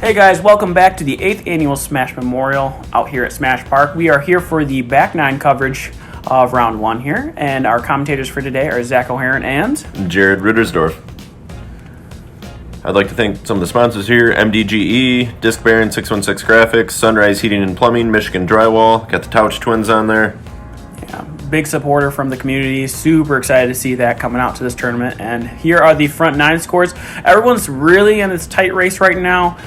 Hey guys, welcome back to the 8th Annual Smash Memorial out here at Smash Park. We are here for the back nine coverage of round one here, and our commentators for today are Zach O'Haron and Jared Rittersdorf. I'd like to thank some of the sponsors here: MDGE, Disc Baron, 616 Graphics, Sunrise Heating and Plumbing, Michigan Drywall. Got the Touch Twins on there. yeah, big supporter from the community. Super excited to see that coming out to this tournament. And here are the front nine scores. Everyone's really in this tight race right now.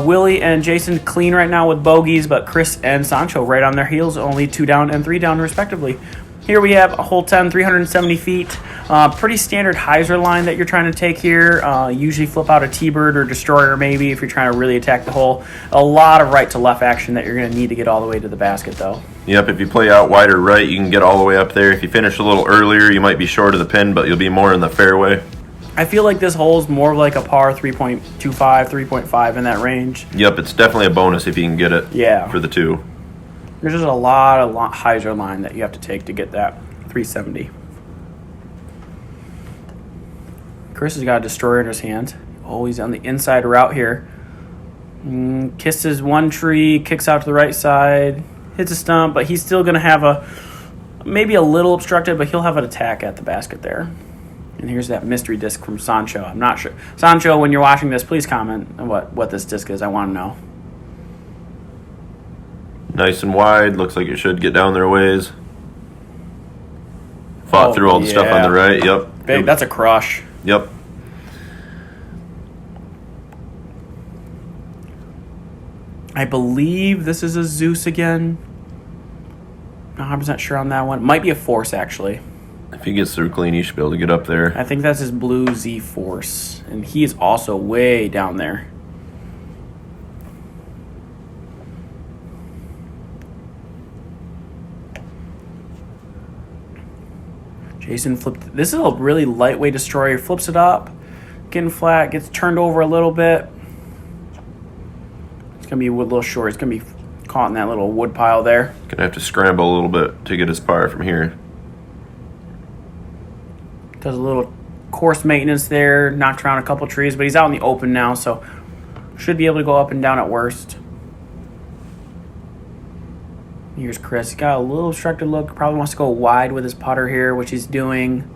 Willie and Jason clean right now with bogeys, but Chris and Sancho right on their heels, only 2 down and 3 down respectively. Here we have a hole 10, 370 feet. Pretty standard hyzer line that you're trying to take here. Usually flip out a T-bird or destroyer maybe if you're trying to really attack the hole. A lot of right to left action that you're going to need to get all the way to the basket though. Yep, if you play out wide or right, you can get all the way up there. If you finish a little earlier, you might be short of the pin, but you'll be more in the fairway. I feel like this hole is more like a par 3.25, 3.5 in that range. Yep, it's definitely a bonus if you can get it for the two. There's just a lot of hyzer line that you have to take to get that 370. Chris has got a destroyer in his hand. Oh, he's on the inside route here. Kisses one tree, kicks out to the right side, hits a stump, but he's still going to have maybe a little obstructed, but he'll have an attack at the basket there. And here's that mystery disc from Sancho. I'm not sure. Sancho, when you're watching this, please comment on what this disc is. I want to know. Nice and wide. Looks like it should get down there a ways. Fought through all the stuff on the right. Yep. Big. That's a crush. Yep. I believe this is a Zeus again. Not 100% sure on that one. Might be a Force, actually. If he gets through clean, he should be able to get up there. I think that's his blue Z Force. And he is also way down there. Jason flipped. This is a really lightweight destroyer. Flips it up, getting flat, gets turned over a little bit. It's going to be a little short. It's going to be caught in that little wood pile there. Going to have to scramble a little bit to get his par from here. Does a little course maintenance there. Knocked around a couple trees, but he's out in the open now, so should be able to go up and down at worst. Here's Chris. He's got a little obstructed look. Probably wants to go wide with his putter here, which he's doing.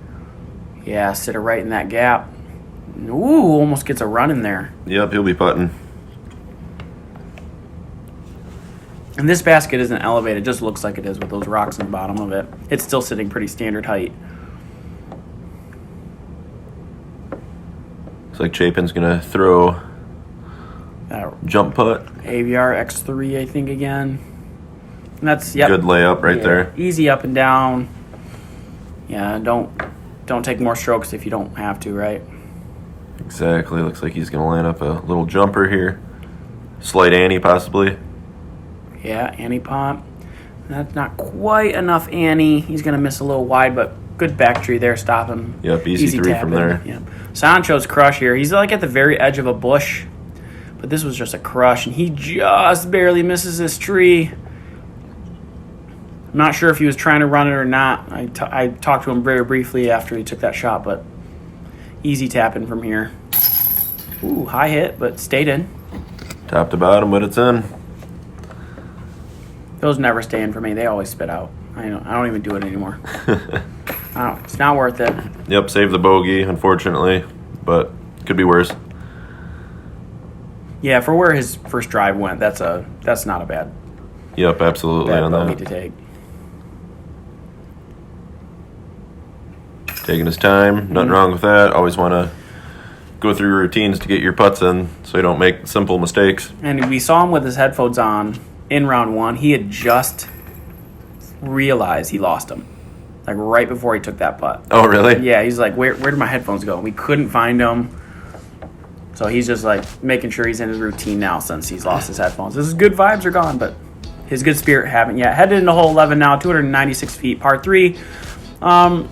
Yeah, sit it right in that gap. Ooh, almost gets a run in there. Yep, he'll be putting. And this basket isn't elevated. It just looks like it is with those rocks in the bottom of it. It's still sitting pretty standard height. Looks like Chapin's going to throw jump putt. AVR X3, I think, again. And that's good layup right there. Easy up and down. Yeah, don't take more strokes if you don't have to, right? Exactly. Looks like he's going to line up a little jumper here. Slight Annie possibly. Yeah, Annie pop. That's not quite enough Annie. He's going to miss a little wide, but good back tree there. Stop him. Yep, easy three from there. Yep. Sancho's crush here. He's like at the very edge of a bush, but this was just a crush, and he just barely misses this tree. I'm not sure if he was trying to run it or not. I talked to him very briefly after he took that shot, but easy tapping from here. Ooh, high hit, but stayed in. Top to bottom, but it's in. Those never stay in for me. They always spit out. I don't even do it anymore. It's not worth it. Yep, save the bogey, unfortunately, but could be worse. Yeah, for where his first drive went, that's not a bad. Yep, absolutely bad on bogey that. To take. Taking his time, nothing wrong with that. Always want to go through routines to get your putts in so you don't make simple mistakes. And we saw him with his headphones on in round one. He had just realized he lost them, like right before he took that putt. Oh, really? Yeah, he's like, where did my headphones go? We couldn't find them. So he's just like making sure he's in his routine now since he's lost his headphones. His good vibes are gone, but his good spirit haven't yet. Headed into hole 11 now, 296 feet, par 3.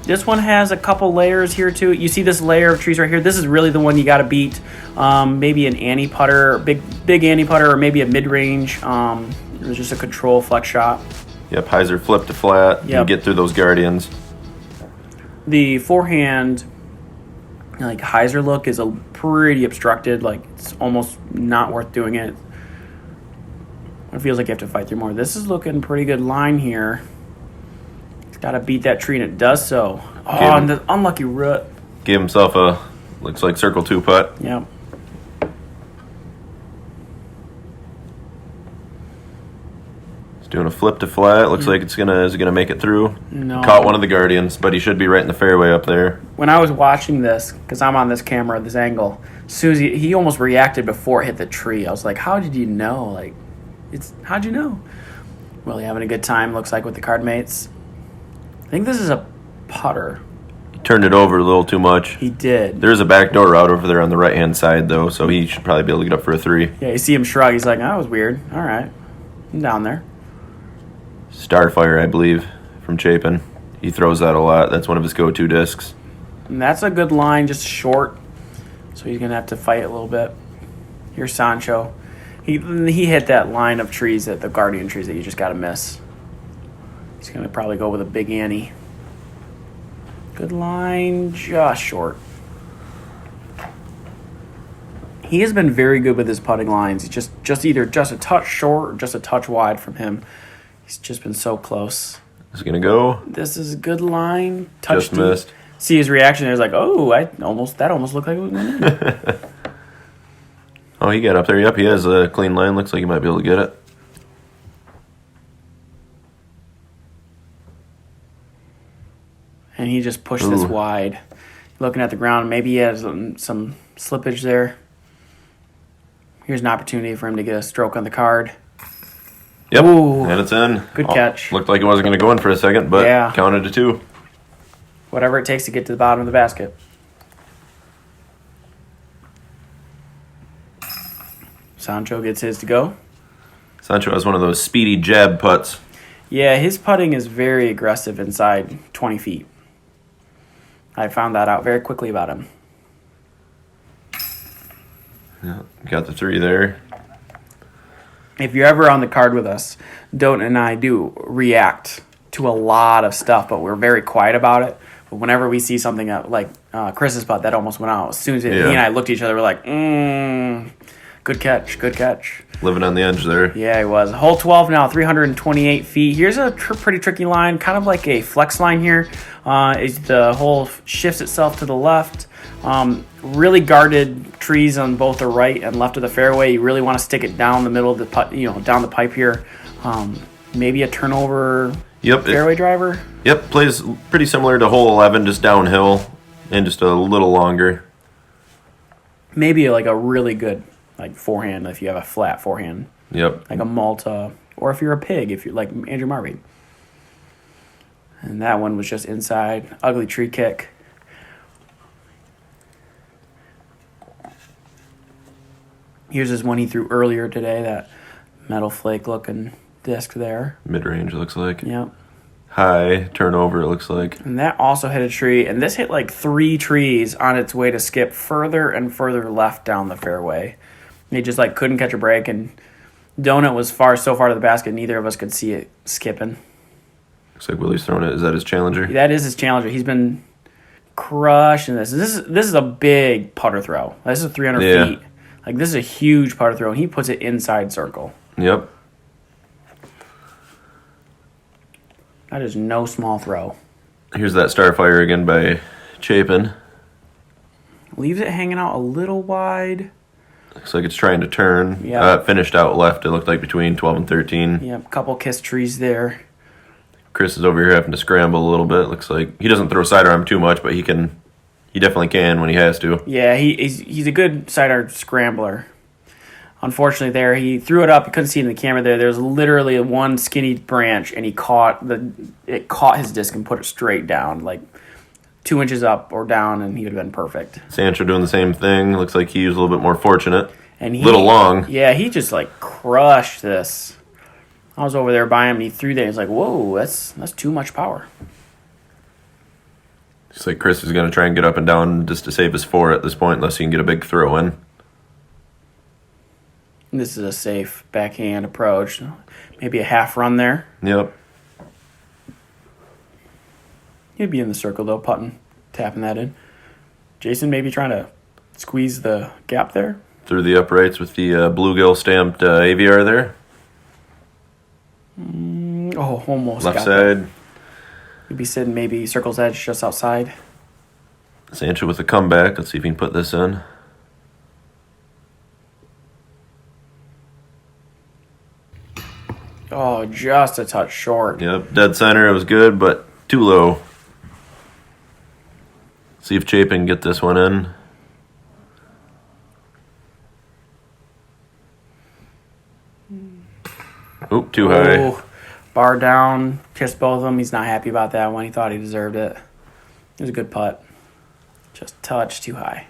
This one has a couple layers here too. You see this layer of trees right here. This is really the one you got to beat. Maybe an Annie putter, big Annie putter, or maybe a mid-range. It was just a control flex shot. Yep, hyzer flip to flat. Yep. You get through those guardians. The forehand, like hyzer look, is a pretty obstructed. Like it's almost not worth doing it. It feels like you have to fight through more. This is looking pretty good line here. It's got to beat that tree, and it does so. Oh, and the unlucky root. Gave himself a, looks like circle 2 putt. Yep. He's doing a flip to flat. Looks like is it gonna make it through? No. Caught one of the Guardians, but he should be right in the fairway up there. When I was watching this, because I'm on this camera at this angle, as soon as he almost reacted before it hit the tree. I was like, how did you know? Like, how'd you know? Well, having a good time, looks like, with the card mates. I think this is a putter. He turned it over a little too much. He did. There's a backdoor route over there on the right-hand side, though, so he should probably be able to get up for a 3. Yeah, you see him shrug. He's like, that was weird. All right. I'm down there. Starfire, I believe, from Chapin. He throws that a lot. That's one of his go-to discs. And that's a good line, just short. So he's going to have to fight a little bit. Here's Sancho. He hit that line of trees, the Guardian trees that you just got to miss. He's going to probably go with a big Annie. Good line, just short. He has been very good with his putting lines. He's just either just a touch short or just a touch wide from him. He's just been so close. Is it going to go? This is a good line. Touch Just missed. See his reaction. He's like, oh, that almost looked like it was going in. Oh, he got up there. Yep, he has a clean line. Looks like he might be able to get it. And he just pushed this wide. Looking at the ground, maybe he has some slippage there. Here's an opportunity for him to get a stroke on the card. Yep, Ooh, and it's in. good catch. Looked like it wasn't going to go in for a second, but counted to 2. Whatever it takes to get to the bottom of the basket. Sancho gets his to go. Sancho has one of those speedy jab putts. Yeah, his putting is very aggressive inside 20 feet. I found that out very quickly about him. Yeah, got the 3 there. If you're ever on the card with us, Don and I do react to a lot of stuff, but we're very quiet about it. But whenever we see something like Chris's putt that almost went out, as soon as he and I looked at each other, we're like, good catch, good catch. Living on the edge there. Yeah, he was. Hole 12 now, 328 feet. Here's a pretty tricky line, kind of like a flex line here. The hole shifts itself to the left. Really guarded trees on both the right and left of the fairway. You really want to stick it down the middle of the putt, down the pipe here. Maybe a turnover fairway driver. Yep, plays pretty similar to hole 11, just downhill and just a little longer. Maybe like a really good forehand if you have a flat forehand. Yep. Like a Malta, or if you're a pig, if you're like Andrew Marvey. And that one was just inside. Ugly tree kick. Here's his one he threw earlier today, that metal flake looking disc there. Mid-range, it looks like. Yep. High turnover, it looks like. And that also hit a tree. And this hit like 3 trees on its way to skip further and further left down the fairway. He just couldn't catch a break. And Donut was so far to the basket, neither of us could see it skipping. Looks like Willie's throwing it. Is that his challenger? That is his challenger. He's been crushing this. This is a big putter throw. This is 300 feet. This is a huge putter throw, and he puts it inside circle. Yep. That is no small throw. Here's that Starfire again by Chapin. Leaves it hanging out a little wide. Looks like it's trying to turn. Yeah. Finished out left. It looked like between 12 and 13. Yep, couple kiss trees there. Chris is over here having to scramble a little bit. Looks like he doesn't throw sidearm too much, but he definitely can when he has to. Yeah, he's a good sidearm scrambler. Unfortunately, there he threw it up. You couldn't see it in the camera. There's literally one skinny branch, and it caught his disc and put it straight down, 2 inches up or down, and he would have been perfect. Sancho doing the same thing. Looks like he was a little bit more fortunate. And little long. Yeah, he just crushed this. I was over there by him, and he threw that. He's like, "Whoa, that's too much power." Looks like Chris is going to try and get up and down just to save his 4 at this point, unless he can get a big throw in. This is a safe backhand approach. Maybe a half run there. Yep. He'd be in the circle, though, putting, tapping that in. Jason maybe trying to squeeze the gap there. Through the uprights with the bluegill stamped AVR there. Oh, almost Left got that. side. You'd be sitting maybe circle's edge just outside. Sancho with a comeback. Let's see if he can put this in. Oh, just a touch short. Yep, dead center. It was good, but too low. See if Chapin can get this one in. Oop, too high. Oh, bar down, kissed both of them. He's not happy about that one. He thought he deserved it. It was a good putt. Just touch too high.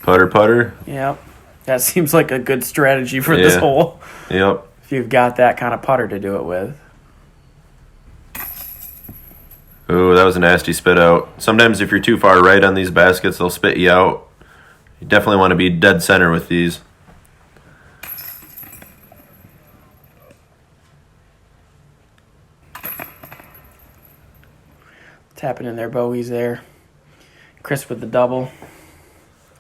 Putter. Yep. That seems like a good strategy for this Yeah. hole. Yep. If you've got that kind of putter to do it with. Ooh, that was a nasty spit out. Sometimes if you're too far right on these baskets, they'll spit you out. You definitely want to be dead center with these. Tapping in there, bogeys there. Chris with the double.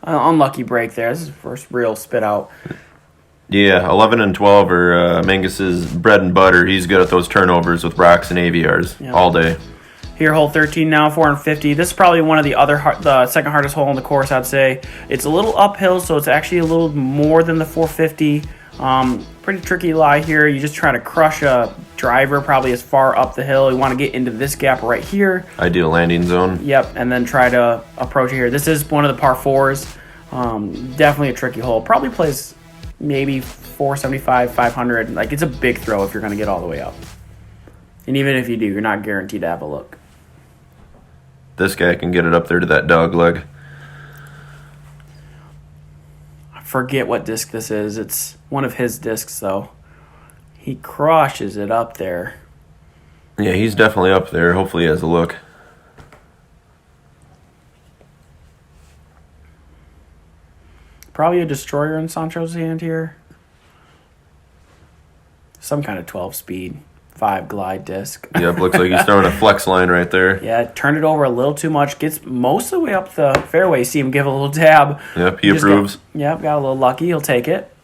Unlucky break there. This is his first real spit out. Yeah, 11 and 12 are Mangus's bread and butter. He's good at those turnovers with rocks and AVRs all day. Here, hole 13 now, 450. This is probably one of the second hardest hole on the course, I'd say. It's a little uphill, so it's actually a little more than the 450. Pretty tricky lie here. You're just trying to crush a driver probably as far up the hill. You want to get into this gap right here. Ideal landing zone. Yep, and then try to approach it here. This is one of the par fours. Definitely a tricky hole. Probably plays maybe 475, 500. Like, it's a big throw if you're going to get all the way up. And even if you do, you're not guaranteed to have a look. This guy can get it up there to that dog leg. I forget what disc this is. It's one of his discs, though. He crushes it up there. Yeah, he's definitely up there. Hopefully he has a look. Probably a destroyer in Sancho's hand here. Some kind of 12 speed, 5 glide disc. Yep, looks like he's throwing a flex line right there. Yeah, turned it over a little too much. Gets most of the way up the fairway. See him give a little dab. Yep, he approves. Got a little lucky. He'll take it.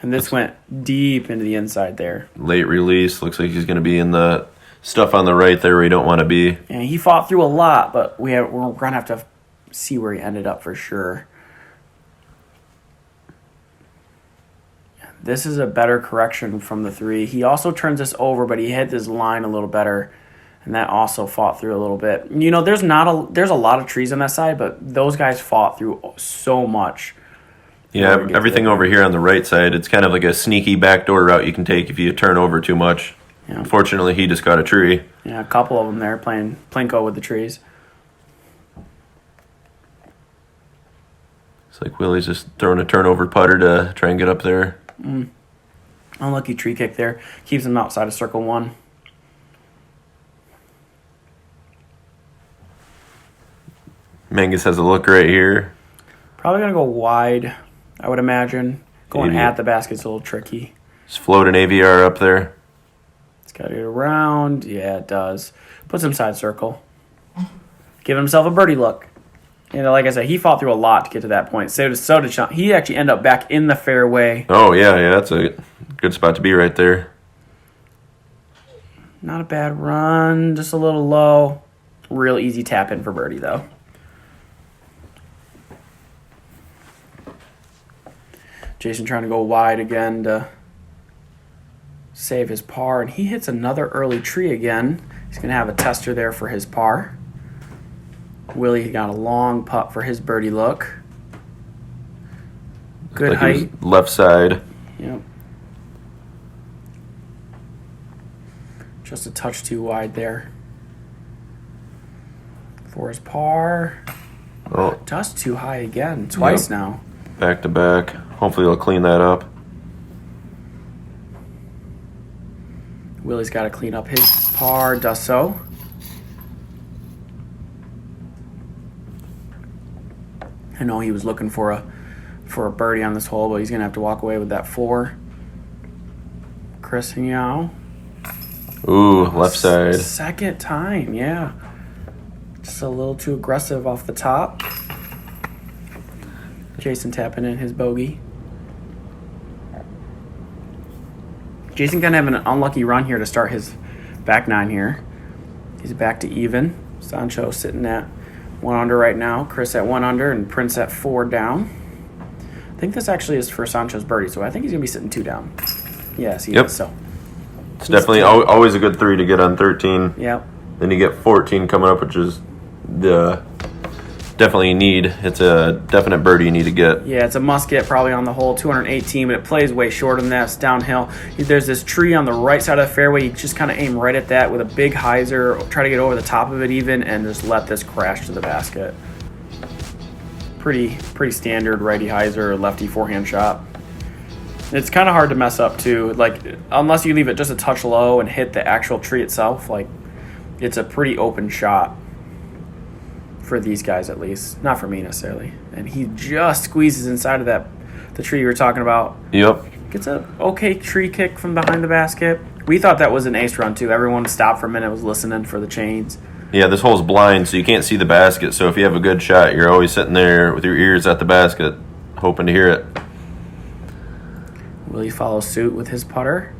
And this went deep into the inside there. Late release. Looks like he's going to be in the stuff on the right there where you don't want to be. And he fought through a lot, but we're going to have to see where he ended up for sure. This is a better correction from the 3. He also turns this over, but he hit this line a little better, and that also fought through a little bit. You know, there's a lot of trees on that side, but those guys fought through so much. Yeah, everything over here on the right side, it's kind of like a sneaky backdoor route you can take if you turn over too much. Yeah. Unfortunately, he just got a tree. Yeah, a couple of them there playing plinko with the trees. It's like Willie's just throwing a turnover putter to try and get up there. Unlucky tree kick there. Keeps him outside of circle 1. Mangus has a look right here. Probably going to go wide, I would imagine. Going at the basket's a little tricky. Just float an AVR up there. It's got to get around. Yeah, it does. Puts him side circle. Give himself a birdie look. You know, like I said, he fought through a lot to get to that point. So did Sean. He actually ended up back in the fairway. Oh, yeah, that's a good spot to be right there. Not a bad run, just a little low. Real easy tap in for birdie, though. Jason trying to go wide again to save his par, and he hits another early tree again. He's going to have a tester there for his par. Willie got a long putt for his birdie look. Good height. Left side. Yep. Just a touch too wide there. For his par. Oh, Just too high again. Twice now. Back to back. Hopefully he'll clean that up. Willie's got to clean up his par. Does so. I know he was looking for a birdie on this hole, but he's going to have to walk away with that 4. Chris Hiao. Ooh, left side. Second time, yeah. Just a little too aggressive off the top. Jason tapping in his bogey. Jason kind of having an unlucky run here to start his back nine here. He's back to even. Sancho sitting at 1 under right now. Chris at 1 under and Prince at 4 down. I think this actually is for Sancho's birdie, so I think he's going to be sitting 2 down. Yes, he is. So it's definitely always a good 3 to get on 13. Yep. Then you get 14 coming up, which is the definitely need. It's a definite birdie you need to get. Yeah, it's a must get probably on the hole, 218, but it plays way shorter than that. It's downhill. There's this tree on the right side of the fairway. You just kind of aim right at that with a big hyzer, try to get over the top of it even, and just let this crash to the basket. Pretty standard righty hyzer, lefty forehand shot. It's kind of hard to mess up too, like unless you leave it just a touch low and hit the actual tree itself. Like it's a pretty open shot. For these guys at least, not for me necessarily. And he just squeezes inside of the tree you were talking about. Yep. Gets a okay tree kick from behind the basket. We thought that was an ace run too. Everyone stopped for a minute, was listening for the chains. Yeah, this hole's blind, so you can't see the basket. So if you have a good shot, you're always sitting there with your ears at the basket, hoping to hear it. Willie follows suit with his putter.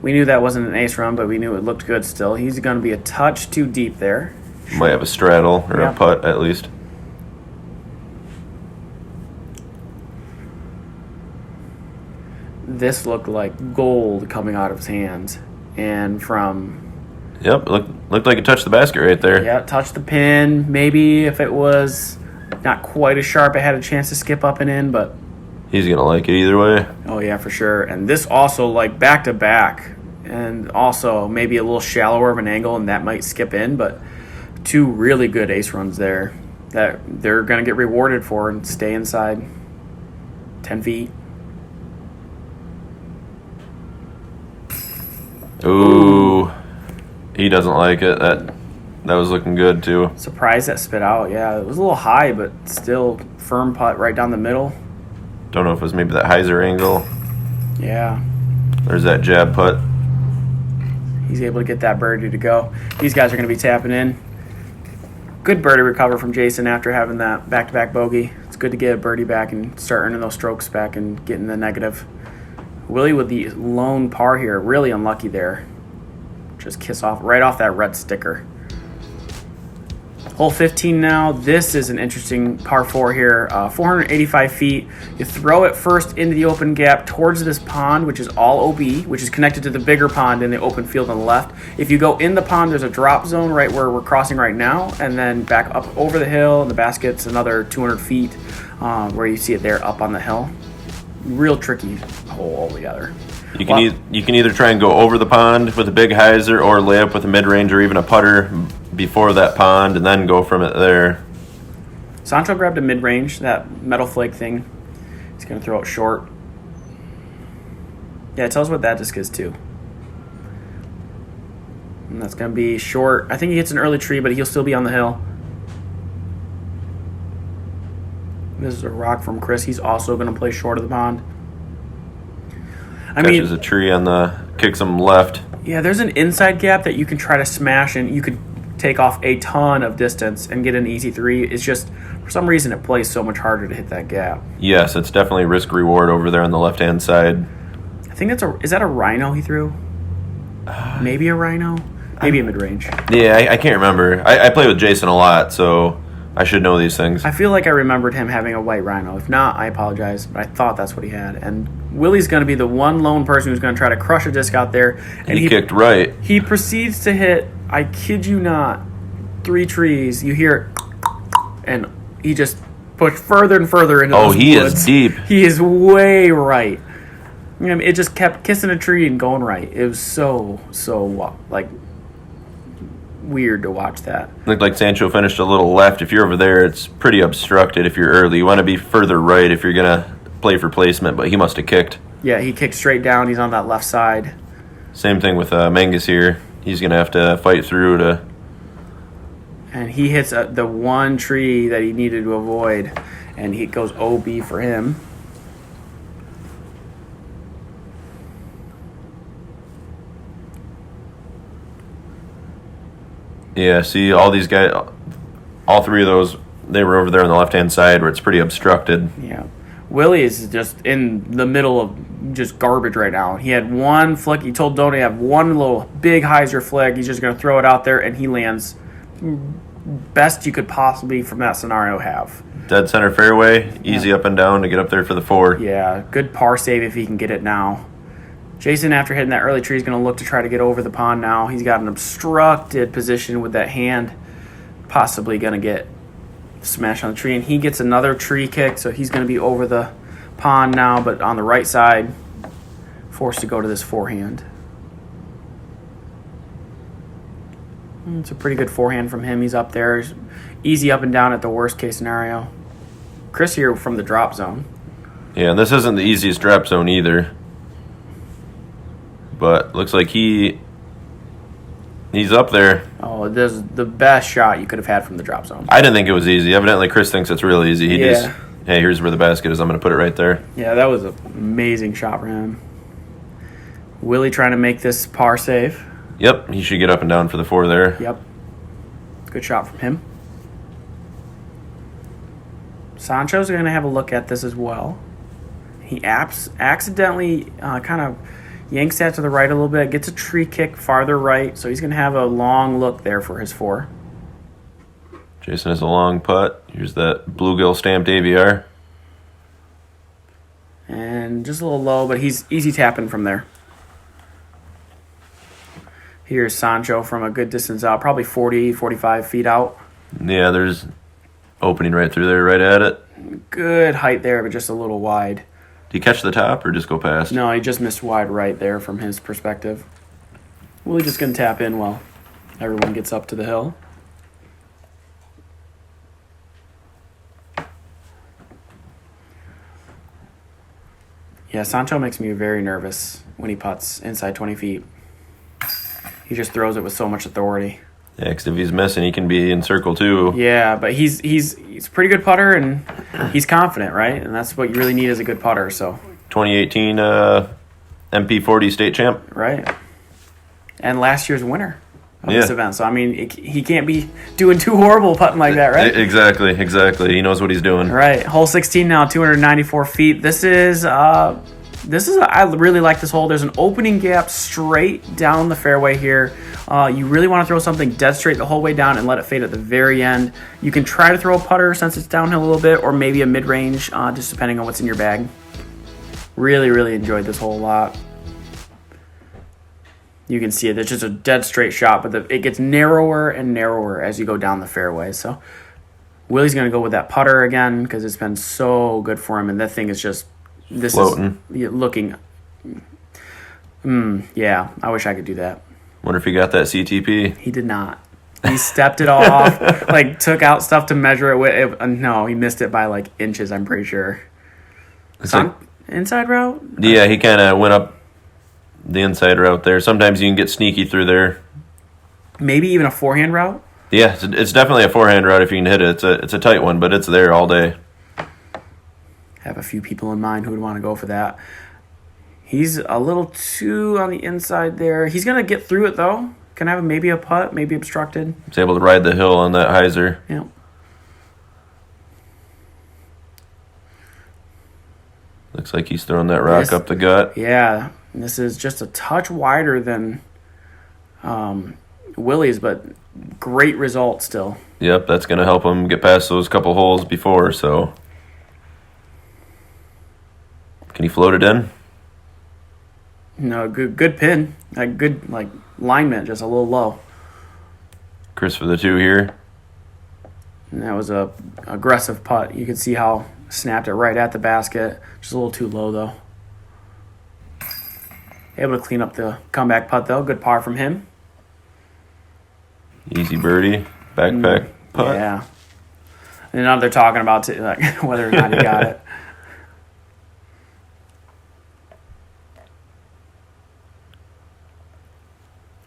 We knew that wasn't an ace run, but we knew it looked good still. He's going to be a touch too deep there. Might have a straddle or a putt at least. This looked like gold coming out of his hands. And from... Yep, looked like it touched the basket right there. Yeah, touched the pin. Maybe if it was not quite as sharp, it had a chance to skip up and in, but... He's going to like it either way. Oh, yeah, for sure. And this also, like, back-to-back. And also maybe a little shallower of an angle, and that might skip in, but... 2 really good ace runs there that they're going to get rewarded for and stay inside 10 feet. Ooh. He doesn't like it. That was looking good, too. Surprised that spit out. Yeah, it was a little high, but still firm putt right down the middle. Don't know if it was maybe that hyzer angle. Yeah. There's that jab putt. He's able to get that birdie to go. These guys are going to be tapping in. Good birdie recover from Jason after having that back-to-back bogey. It's good to get a birdie back and start earning those strokes back and getting the negative. Willie with the lone par here, really unlucky there. Just kiss off right off that red sticker. Hole 15 now. This is an interesting par 4 here. 485 feet. You throw it first into the open gap towards this pond, which is all OB, which is connected to the bigger pond in the open field on the left. If you go in the pond, there's a drop zone right where we're crossing right now, and then back up over the hill, and the basket's another 200 feet where you see it there up on the hill. Real tricky hole altogether. You can either try and go over the pond with a big hyzer or lay up with a mid-range or even a putter before that pond and then go from it there. Sancho grabbed a mid-range, that metal flake thing. He's going to throw it short. Yeah, tell us what that disc is too. And that's going to be short. I think he hits an early tree, but he'll still be on the hill. This is a rock from Chris. He's also going to play short of the pond. Catches a tree on kicks him left. Yeah, there's an inside gap that you can try to smash, and you could take off a ton of distance and get an easy 3. It's just, for some reason, it plays so much harder to hit that gap. Yes, it's definitely risk-reward over there on the left-hand side. I think is that a rhino he threw? Maybe a rhino? Maybe a mid-range. Yeah, I can't remember. I play with Jason a lot, so I should know these things. I feel like I remembered him having a white rhino. If not, I apologize, but I thought that's what he had. And Willie's going to be the one lone person who's going to try to crush a disc out there. And he kicked right. He proceeds to hit, I kid you not, 3 trees. You hear it, and he just pushed further and further into those he woods. Is deep. He is way right. I mean, it just kept kissing a tree and going right. It was so like weird to watch that. Looked like Sancho finished a little left. If you're over there, it's pretty obstructed if you're early. You want to be further right if you're going to play for placement, but he must have kicked. Yeah, he kicked straight down. He's on that left side. Same thing with Mangus here. He's going to have to fight through to... And he hits the one tree that he needed to avoid, and he goes OB for him. Yeah, see, all these guys, all 3 of those they were over there on the left-hand side where it's pretty obstructed. Yeah. Willie is just in the middle of just garbage right now. He had one flick. He told Donnie to have one little big hyzer flick. He's just going to throw it out there, and he lands best you could possibly from that scenario have. Dead center fairway, easy up and down to get up there for the 4. Yeah, good par save if he can get it now. Jason, after hitting that early tree, is going to look to try to get over the pond now. He's got an obstructed position with that hand, possibly going to get smashed on the tree, and he gets another tree kick, so he's going to be over the pond now, but on the right side, forced to go to this forehand. It's a pretty good forehand from him. He's up there. Easy up and down at the worst case scenario. Chris here from the drop zone. Yeah, and this isn't the easiest drop zone either. But looks like he's up there. Oh, this is the best shot you could have had from the drop zone. I didn't think it was easy. Evidently, Chris thinks it's real easy. He just, hey, here's where the basket is. I'm going to put it right there. Yeah, that was an amazing shot for him. Willie trying to make this par save. Yep, he should get up and down for the 4 there. Yep. Good shot from him. Sancho's going to have a look at this as well. He accidentally kind of yanks that to the right a little bit, gets a tree kick farther right, so he's going to have a long look there for his 4. Jason has a long putt. Here's that bluegill stamped AVR. And just a little low, but he's easy tapping from there. Here's Sancho from a good distance out, probably 40, 45 feet out. Yeah, there's opening right through there, right at it. Good height there, but just a little wide. Did he catch the top or just go past? No, he just missed wide right there from his perspective. Willie's just going to tap in while everyone gets up to the hill. Yeah, Sancho makes me very nervous when he putts inside 20 feet. He just throws it with so much authority. Yeah, because if he's missing, he can be in circle too. Yeah, but he's a pretty good putter, and he's confident, right? And that's what you really need as a good putter. So 2018 MP40 state champ. Right. And last year's winner of this event. So, I mean, he can't be doing too horrible putting like that, right? Exactly. He knows what he's doing. Right. Hole 16 now, 294 feet. This is I really like this hole. There's an opening gap straight down the fairway here. You really want to throw something dead straight the whole way down and let it fade at the very end. You can try to throw a putter since it's downhill a little bit, or maybe a mid-range, just depending on what's in your bag. Really, really enjoyed this hole a lot. You can see it. It's just a dead straight shot, but it gets narrower and narrower as you go down the fairway. So Willie's going to go with that putter again because it's been so good for him, and that thing is just floating. Is looking. Yeah, I wish I could do that. Wonder if he got that CTP. He did not. He stepped it off, took out stuff to measure it with. No, he missed it by inches, I'm pretty sure. Inside route? Yeah, he kind of went up the inside route there. Sometimes you can get sneaky through there. Maybe even a forehand route? Yeah, it's definitely a forehand route if you can hit it. It's a tight one, but it's there all day. Have a few people in mind who would want to go for that. He's a little too on the inside there. He's going to get through it, though. Can have maybe a putt, maybe obstructed. He's able to ride the hill on that hyzer. Yeah. Looks like he's throwing that rock up the gut. Yeah. This is just a touch wider than Willie's, but great result still. Yep, that's going to help him get past those couple holes before, so... Can he float it in? No, good pin. Good alignment, just a little low. Chris for the 2 here. And that was a aggressive putt. You could see how snapped it right at the basket. Just a little too low, though. Able to clean up the comeback putt, though. Good par from him. Easy birdie. Backpack putt. Yeah. And now they're talking about whether or not he got it.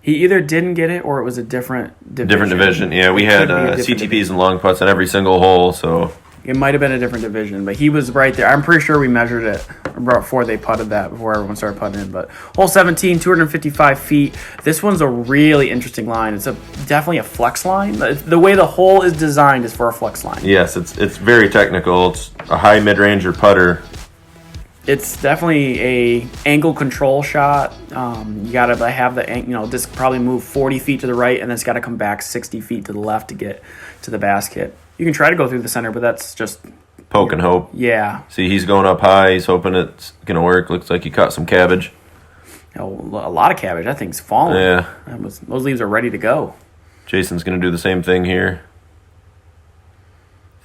He either didn't get it or it was a different division. Different division. Yeah, we had CTPs and long putts on every single hole, so It might have been a different division, but he was right there. I'm pretty sure we measured it before they putted that, before everyone started putting in. But hole 17, 255 feet. This one's a really interesting line. It's definitely a flex line. The way the hole is designed is for a flex line. Yes, it's very technical. It's a high mid-ranger putter. It's definitely a angle control shot. You got to have the disc probably move 40 feet to the right, and then it's got to come back 60 feet to the left to get to the basket. You can try to go through the center, but that's just poke and hope. Yeah. See, he's going up high. He's hoping it's going to work. Looks like he caught some cabbage. A lot of cabbage. That thing's falling. Yeah. Those leaves are ready to go. Jason's going to do the same thing here.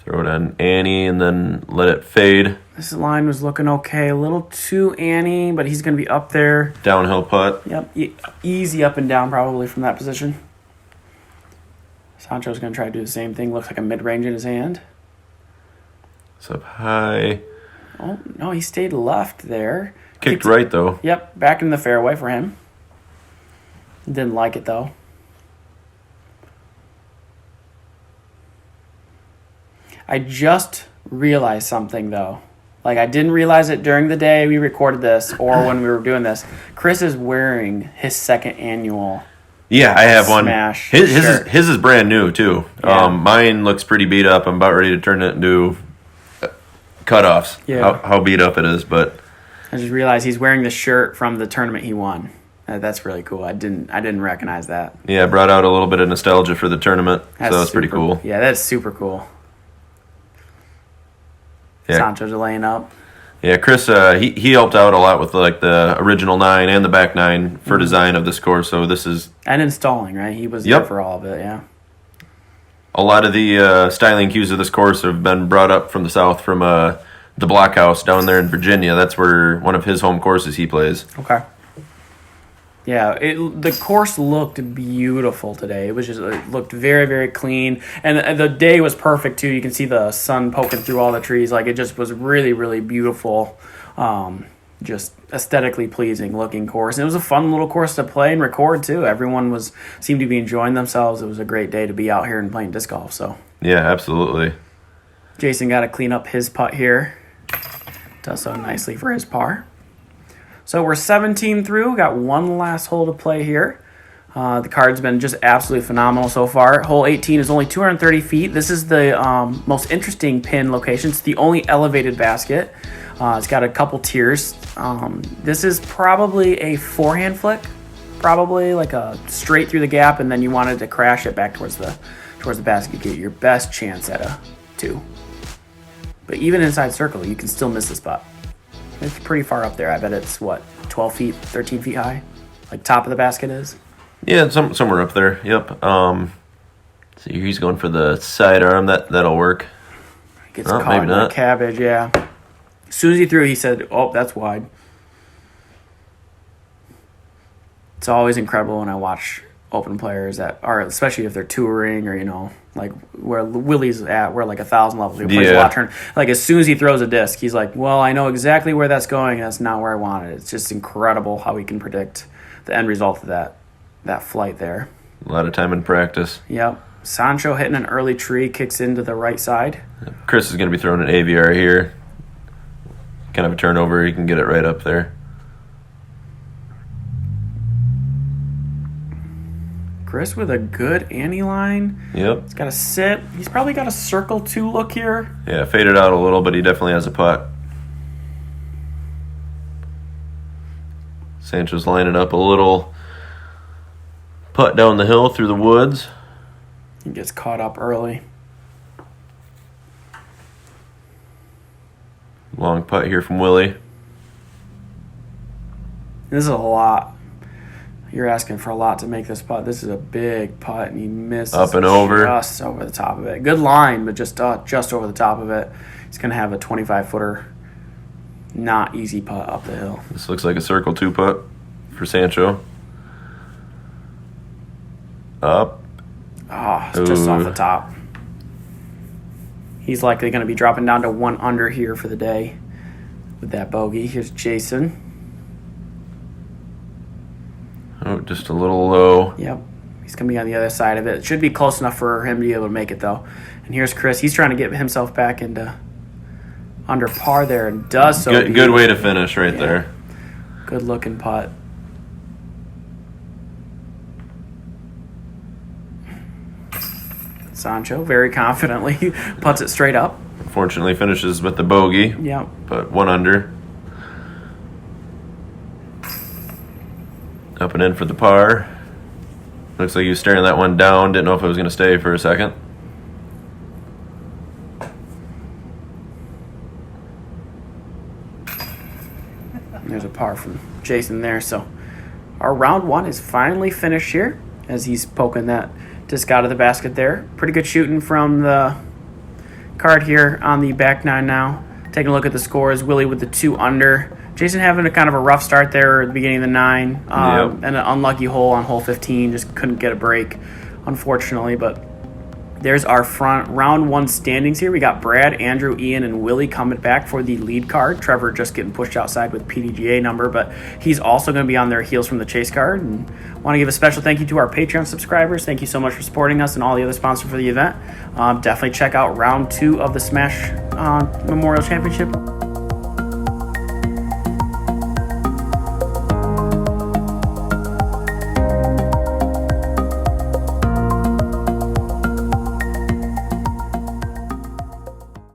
Throw it on Annie and then let it fade. This line was looking okay. A little too Annie, but he's going to be up there. Downhill putt. Yep. Easy up and down probably from that position. Sancho's going to try to do the same thing. Looks like a mid-range in his hand. It's up high. Oh, no, he stayed left there. Kicked right, though. Yep, back in the fairway for him. Didn't like it, though. I just realized something, though. Like, I didn't realize it during the day we recorded this or when we were doing this. Chris is wearing his second annual Yeah, I have one. Smash His is brand new, too. Yeah. Mine looks pretty beat up. I'm about ready to turn it into cutoffs. Yeah. How beat up it is, but I just realized he's wearing the shirt from the tournament he won. That's really cool. I didn't recognize that. yeah, it brought out a little bit of nostalgia for the tournament, so that's pretty super cool. Yeah, that's super cool. Yeah. Sancho's laying up. Yeah, Chris, he helped out a lot with like the original 9 and the back 9 for design of this course. So this is And installing, right? He was there for all of it, yeah. a lot of the styling cues of this course have been brought up from the south from the Blockhouse down there in Virginia. That's where one of his home courses he plays. Okay. Yeah, the course looked beautiful today. It looked very, very clean. And the day was perfect, too. You can see the sun poking through all the trees. Like, it just was really, really beautiful. Just aesthetically pleasing looking course. And it was a fun little course to play and record, too. Everyone seemed to be enjoying themselves. It was a great day to be out here and playing disc golf. So Yeah, absolutely. Jason got to clean up his putt here. Does so nicely for his par. So we're 17 through. Got one last hole to play here. The card's been just absolutely phenomenal so far. Hole 18 is only 230 feet. This is the most interesting pin location. It's the only elevated basket. It's got a couple tiers. This is probably a forehand flick. Probably like a straight through the gap, and then you wanted to crash it back towards the basket. Get your best chance at a 2. But even inside circle, you can still miss the spot. It's pretty far up there. I bet it's, 12 feet, 13 feet high? Like top of the basket is? Yeah, somewhere up there. Yep. So he's going for the sidearm. That'll work. Gets caught maybe in that cabbage, yeah. As soon as he threw, he said, oh, that's wide. It's always incredible when I watch open players that are, especially if they're touring or, like where Willie's at, we're like 1,000 levels. He plays a lot of turn. Like as soon as he throws a disc, he's like, well, I know exactly where that's going. That's not where I want it. It's just incredible how he can predict the end result of that flight there. A lot of time in practice. Yep. Sancho hitting an early tree, kicks into the right side. Chris is going to be throwing an AVR here. Kind of a turnover. He can get it right up there. Chris with a good Annie line. Yep. He's got to sit. He's probably got a circle 2 look here. Yeah, faded out a little, but he definitely has a putt. Sancho's lining up a little putt down the hill through the woods. He gets caught up early. Long putt here from Willie. This is a lot. You're asking for a lot to make this putt. This is a big putt, and he misses up and over. Just over the top of it. Good line, but just over the top of it. He's going to have a 25-footer. Not easy putt up the hill. This looks like a circle 2 putt for Sancho. Up. It's just off the top. He's likely going to be dropping down to 1 under here for the day with that bogey. Here's Jason. Oh, just a little low. Yep. He's going to be on the other side of it. It should be close enough for him to be able to make it, though. And here's Chris. He's trying to get himself back into under par there and does so. Good way to finish right there. Good looking putt. Sancho very confidently putts it straight up. Unfortunately, finishes with the bogey. Yep. But 1 under. Up and in for the par. Looks like he was staring that one down. Didn't know if it was going to stay for a second. There's a par from Jason there. So our round 1 is finally finished here as he's poking that disc out of the basket there. Pretty good shooting from the card here on the back 9 now. Taking a look at the scores. Willie with the 2 under. Jason having a kind of a rough start there at the beginning of the 9. And an unlucky hole on hole 15. Just couldn't get a break, unfortunately. But there's our front round 1 standings here. We got Brad, Andrew, Ian, and Willie coming back for the lead card. Trevor just getting pushed outside with PDGA number, but he's also going to be on their heels from the chase card. And want to give a special thank you to our Patreon subscribers. Thank you so much for supporting us and all the other sponsors for the event. Definitely check out round 2 of the Smash Memorial Championship